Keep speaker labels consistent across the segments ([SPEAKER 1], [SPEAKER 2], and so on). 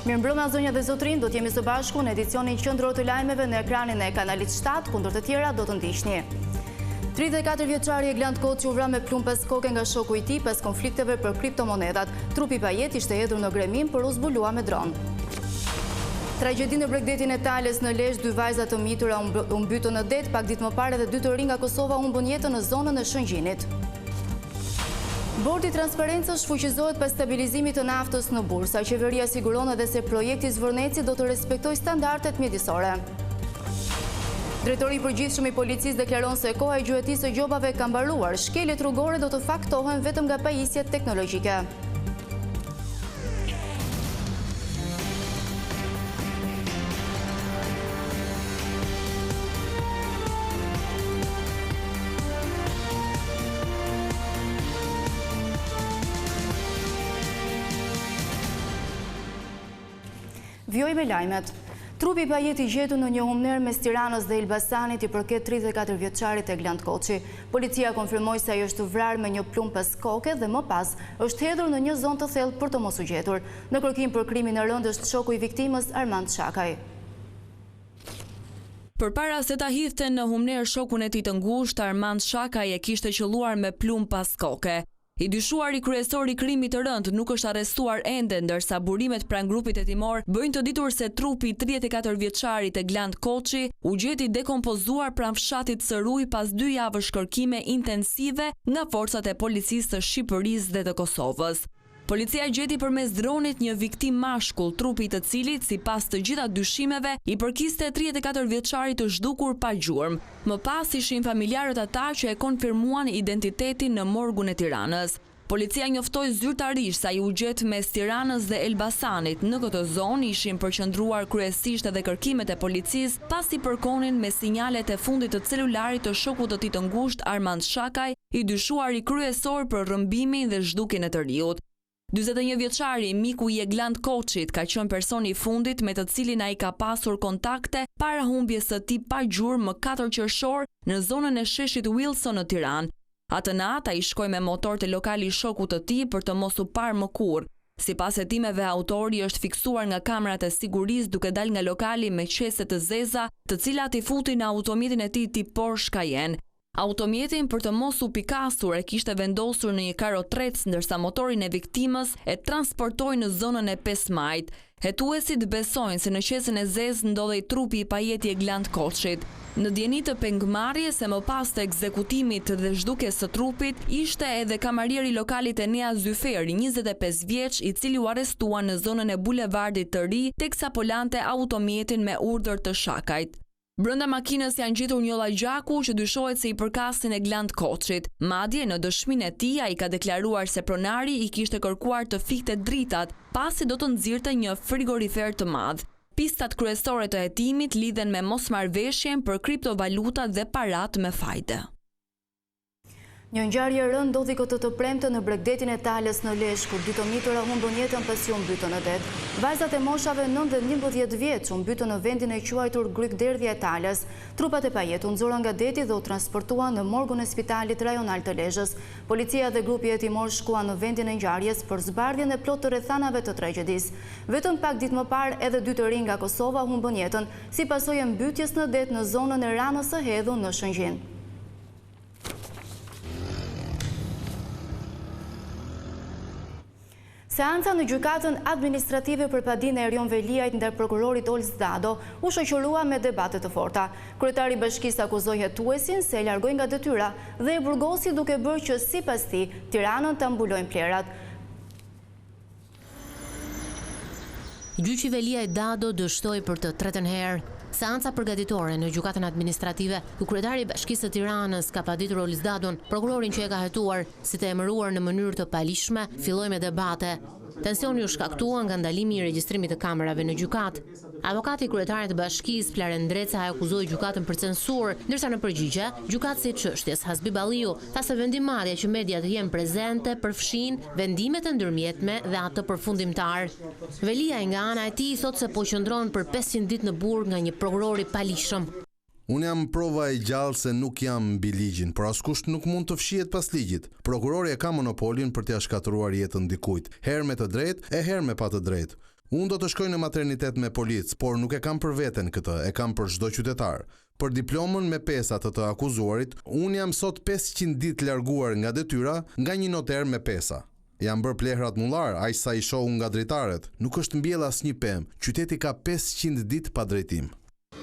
[SPEAKER 1] Mirëmbrëma zonja dhe zotrin, do t'jemi së bashku në edicionin qendror të lajmeve në ekranin e kanalit 7, kundër të tjera do të ndiqni. 34 vjeçari Eglant Koçi u vra me plumb pas koke nga shoku i tij pas konflikteve për kriptomonedat. Trupi i pajet ishte hedhur në gremim për u zbuluar me dron. Tragjedi në Bregdetin e Tales në Lezhë, 2 vajza të mitura u mbytën në det, pak ditë më parë edhe 2 të rinj nga Kosova humbën jetën në zonën e Shëngjinit. Bordi i transparencës shfuqizohet pas stabilizimit të naftës në bursa. Qeveria siguron edhe se projekti Zvërneci do të respektojë standardet mjedisore. Drejtori i përgjithshëm i policisë deklaron se koha e gjuetisë së gjobave ka mbaruar. Shkeljet rrugore do të faktohen vetëm nga pajisjet teknologjike. Vjoj me lajmet. Trupi i pajet i gjetur në një humner mes Tiranës dhe Elbasanit i përket 34 vjeçarit Eglant Koçi. Policia konfirmoi se ai është vrarë me një plumb pas koke dhe më pas është hedhur në një zonë të thellë për të mos u gjetur. Në kërkim për krimin e rënd është shoku i viktimës Armand Shakaj.
[SPEAKER 2] Përpara se ta hidhte në humner shokun e tij të ngushtë, Armand Shakaj e kishte qelluar me plumb pas koke. I dyshuari kryesor i krimit të rënd nuk është arrestuar ende, ndërsa burimet pranë grupit hetimor bëjnë të ditur se trupi i 34 vjeçarit Eglant Koçi u gjeti dekompozuar pranë fshatit Sëruj pas 2 javësh kërkime intensive nga forcat e policisë të Shqipërisë dhe të Kosovës. Policia gjeti përmes dronit një viktim mashkull, trupi i të cilit, sipas të gjitha dyshimeve, i përkiste 34 vjeçarit të zhdukur pa gjurmë. Më pas ishin familjarët ata që e konfirmuan identitetin në morgun e Tiranës. Policia njoftoi zyrtarisht sa i u gjet mes Tiranës dhe Elbasanit. Në këtë zonë ishin përqendruar kryesisht edhe kërkimet e policisë pasi përkonin me sinjalet e fundit të celularit të shokut të tij të ngushtë Armand Shakaj, i dyshuari kryesor për rrëmbimin dhe zhdukjen e të riut. 41 vjeçari, miku i Eglant Koçit, ka qenë personi i fundit me të cilin ai ka pasur kontakte para humbjes së tij pa gjurmë më 4 qershor në zonën e sheshit Wilson në Tiranë. Atë natë ai shkoi me motor te lokali i shokut të tij për të mos u parë më kurrë. Sipas hetimeve, autori është fiksuar nga kamerat e sigurisë duke dalë nga lokali me qese të zeza, të cilat i futin në automjetin e tij tip Porsche Cayenne. Automjetin për të mos u pikasur e kishte vendosur në një karrotrec, ndërsa motorin e viktimës e transportoi në zonën e 5 Majit. Hetuesit besojnë se në qesën e zezë ndodhej trupi i pajeti Eglant Koçit. Në dieni të pengmarrjes e më pas të ekzekutimit dhe zhdukjes së trupit, ishte edhe kamarieri i lokalit Enea Zyferi, 25 vjeç, i cili u arrestua në zonën e bulevardit të ri, teksa po lante automjetin me urdhër të Shakajt. Brenda makinës janë gjetur një llajgjaku që dyshohet se i përkasin Eglant Koçit. Madje në dëshminë e tij ai ka deklaruar se pronari i kishte kërkuar të fikte dritat, pasi do të nxirrte një frigorifer të madh. Pistat kryesore të hetimit lidhen me mosmarrveshjen për kriptovaluta dhe parat me fajde.
[SPEAKER 1] Një ngjarje e rëndë ndodhi këtë të premte në Bregdetin e Tales në Lezhë, kur 2 të mitura humbën jetën pasi u mbytën në det. Vajzat e moshave 9 dhe 11 vjeç u mbytën në vendin e quajtur Grykderdhja e Tales. Trupat e pajet u nxorën nga deti dhe u transportuan në morgun e spitalit rajonal të Lezhës. Policia dhe grupi hetimor shkuan në vendin e ngjarjes për zbardhjen e plot të rrethanave të tragjedisë. Vetëm pak ditë më parë edhe 2 të rinj nga Kosova humbën jetën si pasojë e mbytjes në det në zonën e Ranës së Hedhun në Shëngjin. Seanca në gjykatën administrative për padinë e Erion Veliajt ndër prokurorit Olz Dado u shoqërua me debate të forta. Kryetari i bashkisë akuzoi hetuesin se e largoi nga detyra dhe e burgosi duke bërë që sipas tij Tiranën ta mbulojnë plerat.
[SPEAKER 3] Gjyqi Veliajt Dado dështoi për të tretën herë seanca përgatitore në gjykatën administrative, ku kryetari i bashkisë së Tiranës ka paditur Olz Dadon, prokurorin që e ka hetuar si të emëruar në mënyrë të palishme, filloi me debate. Tensioni u shkaktua nga ndalimi i regjistrimit të kamerave në gjykat. Avokati i kryetarit të bashkisë, Flaren Dreca, akuzoi gjykatën për censur, ndërsa në përgjigje, gjykatësi i çështjes Hasbi Balliu tha se vendimarrja që mediat jenë prezente përfshin vendimet e ndërmjetme dhe atë përfundimtar. Veliaj nga ana e tij thotë se po qëndron për 500 ditë në burg nga një prokuror i palishëm.
[SPEAKER 4] Unë jam prova e gjallë se nuk jam mbi ligjin, por askush nuk mund të fshihet pas ligjit. Prokurori e ka monopolin për t'ia shkatëruar jetën dikujt, herë me të drejtë e herë me pa të drejtë. Unë do të shkoj në maternitet me policë, por nuk e kam për veten këtë, e kam për çdo qytetar. Për diplomën me pesa të akuzuarit, unë jam sot 500 ditë larguar nga detyra nga një noter me pesa. Jam bërë plehrat mullar, aq sa i shoh nga drejtarët. Nuk është mbjell asnjë pemë. Qyteti ka 500 ditë pa drejtim.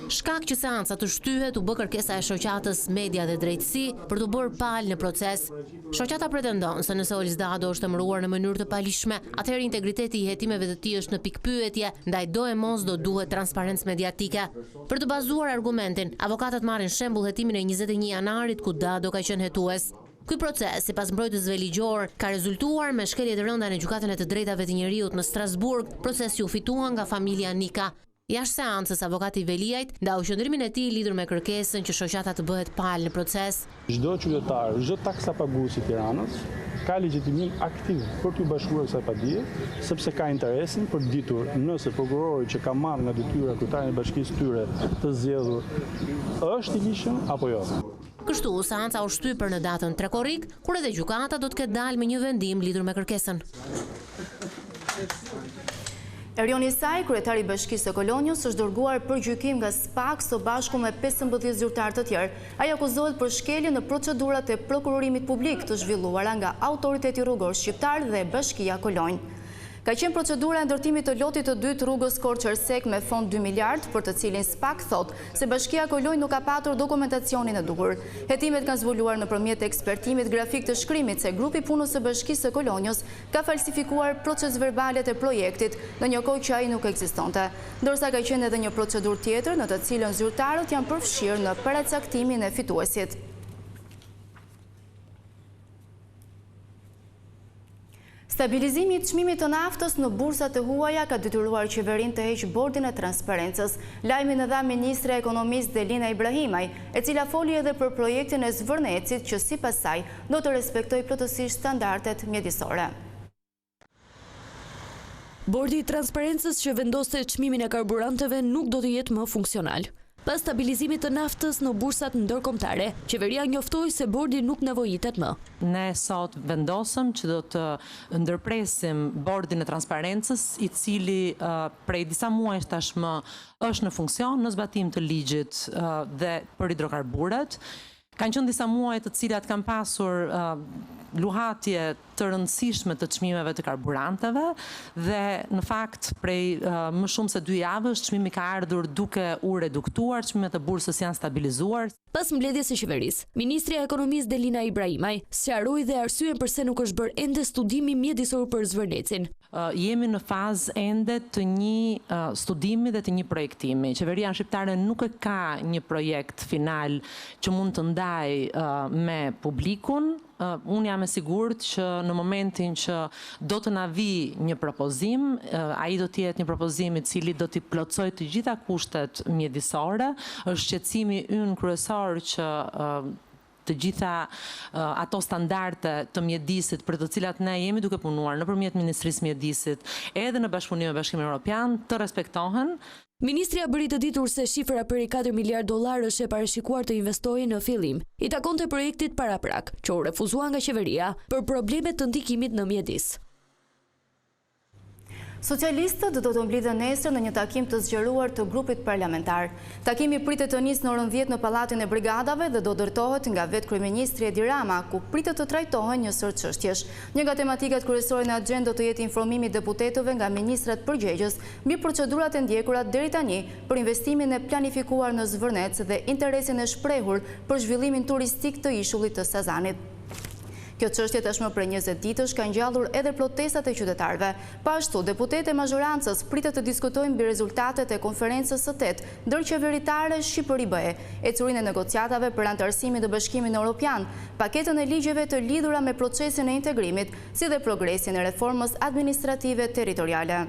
[SPEAKER 3] Shkak që seanca të shtyhet u bë kërkesa e shoqatës Media dhe Drejtësi për të bërë palë në proces. Shoqata pretendon se nëse Olis Dado është emëruar në mënyrë të palishme, atëherë integriteti i hetimeve të tij është në pikpyetje, ndaj do e mos do duhet transparencë mediatike. Për të bazuar argumentin, avokatët marrin shembull hetimin e 21 janarit ku Dado ka qenë hetues. Ky proces, sipas mbrojtësve ligjor, ka rezultuar me shkelje të rënda në Gjykatën e të Drejtave të Njerëzit në Strasburg. Procesi u fitua nga familja Nika. Jashtë seancës, avokati Veliajt ndau qëndrimin e tij lidhur me kërkesën që shoqata të bëhet palë në proces.
[SPEAKER 5] Çdo qytetar, çdo taksapagues i Tiranës ka legjitimim aktiv për të bashkuar kësaj padie, sepse ka interesin për të ditur nëse prokurori që ka marrë nga detyra kryetarin e bashkisë tyre të zgjedhur është i ligjshëm apo jo.
[SPEAKER 3] Kështu, seanca u shtyp në datën 3 korrik, kur edhe gjykata do të ketë dalë me një vendim lidhur me kërkesën.
[SPEAKER 1] Erion Isaj, kryetari i Bashkisë së Kolonjës, është dërguar për gjykim nga SPAK së bashku me 15 zyrtar të tjerë. Ai akuzohet për shkelje në procedurat e prokurorimit publik të zhvilluara nga Autoriteti Rrugor Shqiptar dhe Bashkia Kolonjë. Ka qenë procedura e ndërtimit të lotit të dytë rrugës Korçërsek me fond 2 miliard, për të cilin SPAK thot se Bashkia Kolonjë nuk ka patur dokumentacionin e duhur. Hetimet kanë zbuluar nëpërmjet ekspertimit grafik të shkrimit se grupi punës së Bashkisë së Kolonjës ka falsifikuar procesverbalet e projektit, në një kohë që ai nuk ekzistonte. Ndërsa ka qenë edhe një procedurë tjetër në të cilën zyrtarët janë përfshirë në paracaktimin e fituesit. Stabilizimi i çmimit të naftës në bursat e huaja ka detyruar qeverinë të heqë bordin e transparencës. Lajmin e dha ministre e ekonomisë Delina Ibrahimaj, e cila foli edhe për projektin e Zvërnecit që sipas saj do të respektojë plotësisht standardet mjedisore.
[SPEAKER 6] Bordi i transparencës që vendoste çmimin e karburanteve nuk do të jetë më funksional. Pas stabilizimit të naftës në bursat ndërkombëtare, qeveria njoftoi se bordi nuk nevojitet më.
[SPEAKER 7] Ne sot vendosëm që do të ndërpresim bordin e transparencës, i cili prej disa muajsh tashmë është në funksion në zbatim të ligjit dhe për hidrokarburet. Kanë qenë disa muaj të cilat kanë pasur luhatje të rëndësishme të çmimeve të karburanteve dhe në fakt prej më shumë se 2 javësh çmimi ka ardhur duke u reduktuar, çmimet e bursës janë stabilizuar.
[SPEAKER 6] Pas mbledhjes së qeverisë, ministri e ekonomisë Delina Ibrahimaj sqaroi dhe arsyeën pse nuk është bërë ende studimi mjedisor për Zvërnecin.
[SPEAKER 7] Jemi në fazë ende të një studimi dhe të një projektimi. Qeveria shqiptare nuk e ka një projekt final që mund të ndajë me publikun. Unë jam e sigurt që në momentin që do të na vi një propozim, ai do të jetë një propozim i cili do t'i plotësojë të gjitha kushtet mjedisore. Është shqetësimi ynë kryesor që të gjitha ato standarde të mjedisit për të cilat ne jemi duke punuar nëpërmjet Ministrisë Mjedisit edhe në bashkëpunim me Bashkimin Evropian të respektohen.
[SPEAKER 6] Ministria bëri të ditur se shifra për i 4 miliard dollar është e parashikuar të investojë në fillim. I takonte projektit paraprak, që u refuzua nga qeveria për problemet të ndikimit në mjedis.
[SPEAKER 1] Socialistët do të mblidhen nesër në një takim të zgjeruar të grupit parlamentar. Takimi pritet të nisë në orën 10 në Pallatin e Brigadave dhe do ndërtohet nga vetë kryeministri Edi Rama, ku pritet të trajtohen një sër çështjesh. Një nga tematikat kryesore në agjendë do të jetë informimi deputetëve nga ministrat përgjegjës mbi procedurat e ndjekura deri tani për investimin e planifikuar në Zvërnec dhe interesin e shprehur për zhvillimin turistik të ishullit të Sazanit. Kjo çështje tashmë për 20 ditësh ka ngjallur edhe protestat e qytetarëve. Pa ashtu, deputetë e mazhorancës pritet të diskutojnë mbi rezultatet e konferencës së 8 ndërqeveritare Shqipëri-BE, ecurinë e negociatave për antarësimin në Bashkimin Evropian, paketën e ligjeve të lidhura me procesin e integrimit, si dhe progresin e reformës administrative territoriale.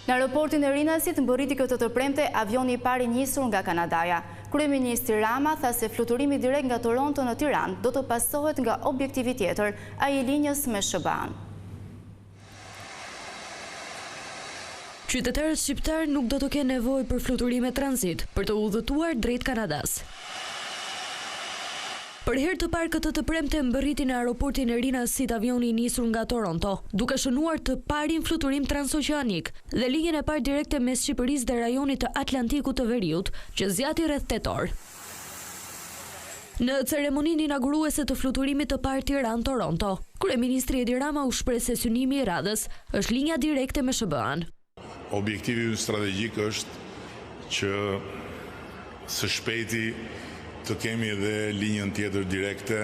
[SPEAKER 1] Në aeroportin e Rinasit mbërriti këtë të premte avioni i pari nisur nga Kanadaja. Kryeministri Rama tha se fluturimi direkt nga Toronto në Tiranë do të pasohet nga objektivi tjetër, ai i linjës me SBA-n.
[SPEAKER 6] Qytetarët shqiptar nuk do të kenë nevojë për fluturime tranzit për të udhëtuar drejt Kanadas. Për herë të parë këtë të premte mbërriti në aeroportin e Rina Sit avioni i nisur nga Toronto, duke shënuar të parin fluturim transoqeanik dhe linjën e parë direkte mes Shqipërisë dhe rajonit të Atlantikut të Veriut, që zgjati rreth 8 orë. Në ceremoninë inauguruese të fluturimit të parë Tiranë-Toronto, kryeministri Edi Rama u shpreh se synimi i radhës është linja direkte me SBA-n.
[SPEAKER 8] Objektivi ynë strategjik është që së shpejti të kemi edhe linjën tjetër direkte,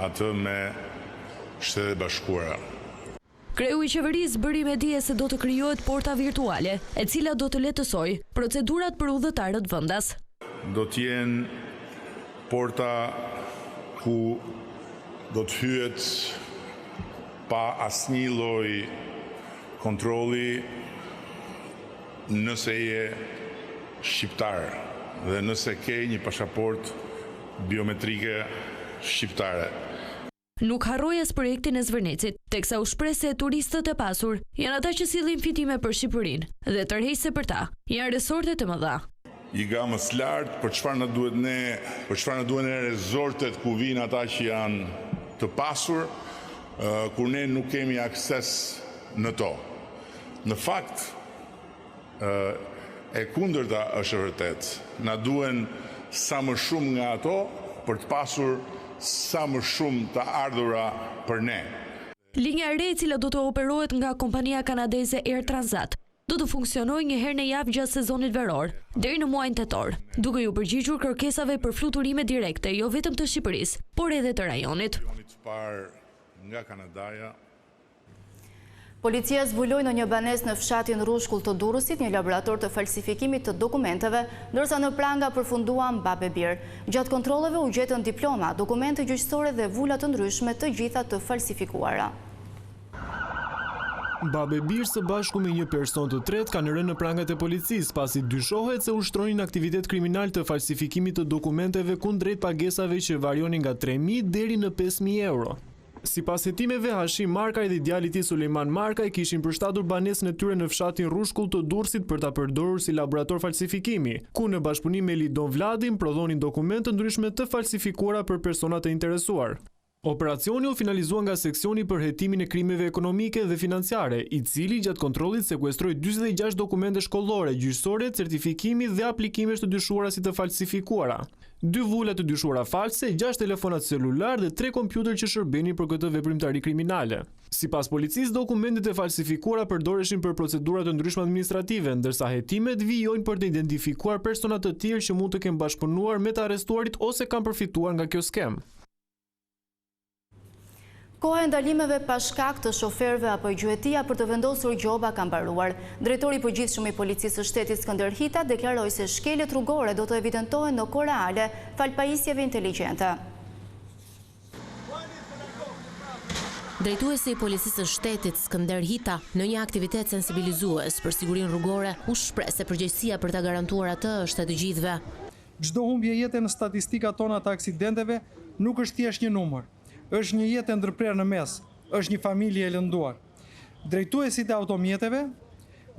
[SPEAKER 8] atë me Shtetet e Bashkuara.
[SPEAKER 6] Kreu i qeverisë bëri me dije se do të krijohet porta virtuale, e cila do të lehtësojë procedurat për udhëtarët vendas.
[SPEAKER 8] Do të jenë porta ku do të hyet pa asnjë lloj kontrolli nëse je shqiptar dhe nëse ke një pasaport biometrike shqiptare.
[SPEAKER 6] Nuk harroi as projektin e Zvërnecit, teksa u shpreh se turistët e pasur janë ata që sillin fitime për Shqipërinë dhe tërheqëse për ta janë resorte të mëdha.
[SPEAKER 8] I gamës lartë për çfarë na duhet ne resortet ku vinë ata që janë të pasur, kur ne nuk kemi akses në to. Në fakt, e kundërta është e vërtet. Na duhen sa më shumë nga ato për të pasur sa më shumë të ardhura për ne.
[SPEAKER 6] Linja e re e cila do të operohet nga kompania kanadeze Air Transat do të funksionojë një herë në javë gjatë sezonit veror, deri në muajin tetor, duke ju përgjigjur kërkesave për fluturime direkte jo vetëm të Shqipërisë, por edhe të rajonit.
[SPEAKER 8] Nga Kanadaja.
[SPEAKER 1] Policia zbuloi në një banesë në fshatin Rrushkull të Durrësit një laborator të falsifikimit të dokumenteve, ndërsa në pranga përfunduan babebir. Gjatë kontrolleve u gjetën diploma, dokumente gjyqësore dhe vula të ndryshme, të gjitha të falsifikuara.
[SPEAKER 9] Babebir së bashku me një person të tretë kanë rënë në prangat e policisë, pasi dyshohet se ushtronin aktivitet kriminal të falsifikimit të dokumenteve kundrejt pagesave që varionin nga 3.000 deri në 5.000 euro. Sipas hetimeve, Hashim Markaj dhe djali i tij Sulejman Markaj kishin përshtatur banesën e tyre në fshatin Rrushkull të Durrësit për ta përdorur si laborator falsifikimi, ku në bashkëpunim me Lidon Vladin prodhonin dokumente ndryshme të falsifikuara për persona të interesuar. Operacioni u finalizua nga seksioni për hetimin e krimeve ekonomike dhe financiare, i cili gjatë kontrollit sekuestroi 46 dokumente shkollore, gjyqësore, certifikimi dhe aplikimesh të dyshuara si të falsifikuara. 2 vula të dyshuara false, 6 telefonat celular dhe 3 kompjuter që shërbenin për këtë veprimtari kriminale. Sipas policisë, dokumentet e falsifikuara përdoreshin për procedura të ndryshme administrative, ndërsa hetimet vijojnë për të identifikuar persona të tjerë që mund të kenë bashkëpunuar me të arrestuarit ose kanë përfituar nga kjo skem.
[SPEAKER 1] Koha e ndalimeve pa shkak të shoferëve apo gjuetia për të vendosur gjoba ka mbaruar. Drejtori i përgjithshëm i Policisë së Shtetit Skënder Hita deklaroi se shkeljet rrugore do të evidentohen në kohë reale fal pajisjeve inteligjente.
[SPEAKER 3] Drejtuesi i Policisë së Shtetit Skënder Hita në një aktivitet sensibilizues për sigurinë rrugore u shpreh se përgjegjësia për ta garantuar atë është e të gjithëve.
[SPEAKER 10] Çdo humbje jete në statistikat tona të aksidenteve nuk është thjesht një numër. Është një jetë e ndërprerë në mes, është një familje e lënduar. Drejtuesit e automjeteve,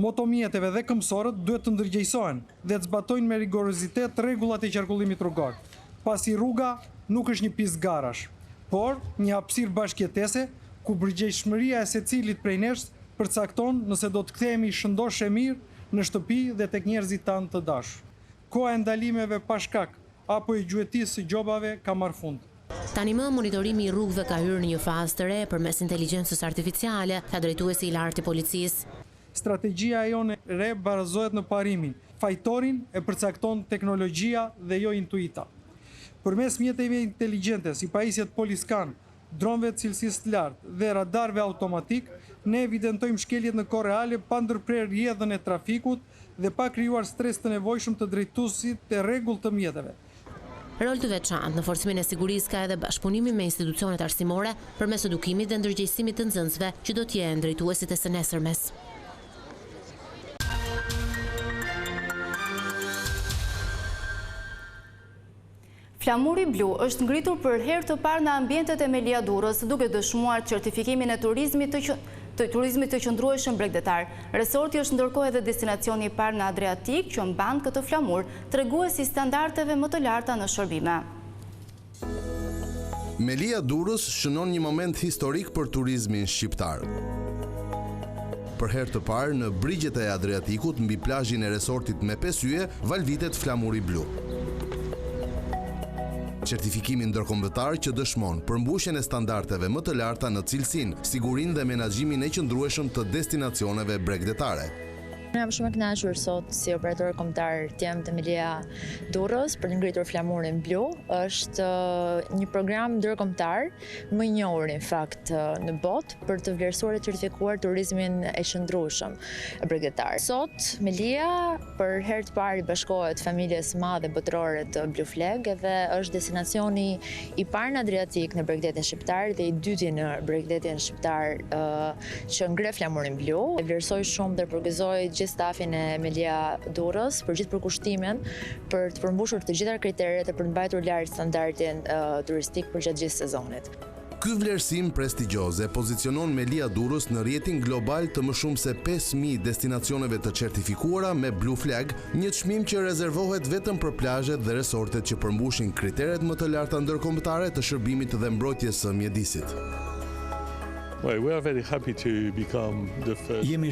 [SPEAKER 10] motomjeteve dhe këmbësorët duhet të ndërgjegjësohen dhe të zbatojnë me rigorozitet rregullat e qarkullimit rrugor, pasi rruga nuk është një pistë garash, por një hapësirë bashkëjetese ku përgjegjëshmëria e secilit prej nesh përcakton nëse do të kthehemi shëndoshë mirë në shtëpi dhe tek njerëzit tanë të dashur. Koha e ndalimeve pa shkak apo e gjuetisë së gjobave ka marrë fund.
[SPEAKER 3] Tani më monitorimi i rrugëve ka hyrë në një fazë të re përmes inteligjencës artificiale, tha drejtuesi i lartë i policisë.
[SPEAKER 10] Strategjia jone e re bazohet në parimin. Fajtorin e përcakton teknologjia dhe jo intuita. Përmes mjeteve inteligjente si pajisjet Poliscan, dronëve të cilësisë të lartë dhe radarëve automatik, ne evidentojmë shkeljet në kohë reale pa ndërprerë rrjedhën e trafikut dhe pa krijuar stres të nevojshëm të drejtuesit të rregullt të mjeteve.
[SPEAKER 3] Rol të veçantë në forcimin e sigurisë ka edhe bashkëpunimi me institucionet arsimore përmes edukimit dhe ndërgjegjësimit të nxënësve që do të jenë drejtuesit e së nesërmes.
[SPEAKER 1] Flamuri blu është ngritur për herë të parë në ambientet e Meliadurës, duke dëshmuar certifikimin e turizmit të qëndrueshëm bregdetar. Resorti është ndërkohë edhe destinacioni i parë në Adriatik që mban këtë flamur, treguesi standardeve më të larta në shërbime.
[SPEAKER 4] Melia Durrës shënon një moment historik për turizmin shqiptar. Për herë të parë në brigjet e Adriatikut mbi plazhin e resortit me 5 yje valvitet flamuri blu. Certifikimi ndërkombëtar që dëshmon përmbushjen e standardeve më të larta në cilësinë, sigurinë dhe menaxhimin e qëndrueshëm të destinacioneve bregdetare.
[SPEAKER 11] Unë jam shumë e kënaqur sot si operator kombëtar të jem të Melia Durrës për të ngritur flamurin blu. Është një program ndërkombëtar më i njohur në fakt në botë për të vlerësuar dhe certifikuar turizmin e qëndrueshëm bregdetar. Sot Melia për herë të parë bashkohet familjes së madhe botërore të Blue Flag dhe është destinacioni i parë në Adriatik në bregdetin shqiptar dhe i dyti në bregdetin shqiptar që ngre flamurin blu. E vlerësoj shumë dhe përgëzoj gjithë stafin e Melia Durrës për gjithë përkushtimin, për të përmbushur të gjitha kriteret e për të mbajtur lart standardin turistik për gjatë gjithë sezonit.
[SPEAKER 4] Ky vlerësim prestigjioz e pozicionon Melia Durrës në rjetin global të më shumë se 5.000 destinacioneve të certifikuara me Blue Flag, një çmim që rezervohet vetëm për plazhet dhe resortet që përmbushin kriteret më të larta ndërkombëtare të shërbimit dhe mbrojtjes së mjedisit.
[SPEAKER 12] Jemi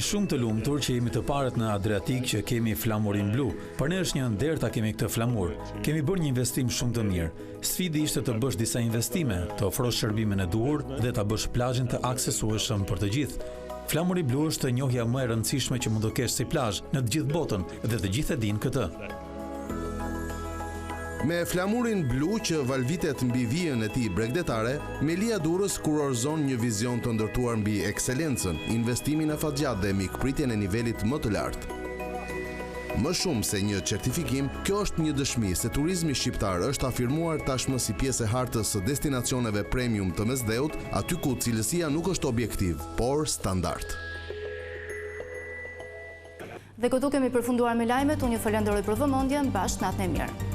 [SPEAKER 12] shumë të lumtur që jemi të parët në Adriatik që kemi flamurin blu. Për ne është një nder ta kemi këtë flamur. Kemi bërë një investim shumë të mirë. Sfidi ishte të bësh disa investime, të ofrosh shërbimin e duhur dhe ta bësh plazhin të aksesueshëm për të gjithë. Flamuri blu është njohja më e rëndësishme që mund të kesh si plazh në të gjithë botën dhe të gjithë e dinë këtë.
[SPEAKER 4] Me flamurin blu që valvitet mbi vijën e tij bregdetare, Melia Durrës kurorëzon një vizion të ndërtuar mbi ekselencën, investimin e fatgjatë dhe mikpritjen e nivelit më të lartë. Më shumë se një certifikim, kjo është një dëshmi se turizmi shqiptar është afirmuar tashmë si pjesë e hartës së destinacioneve premium të mesdheut, aty ku cilësia nuk është objektiv, por standard.
[SPEAKER 1] Dhe këtu kemi përfunduar me lajmet, unë ju falenderoj për vëmendjen, bashkë natën e mirë.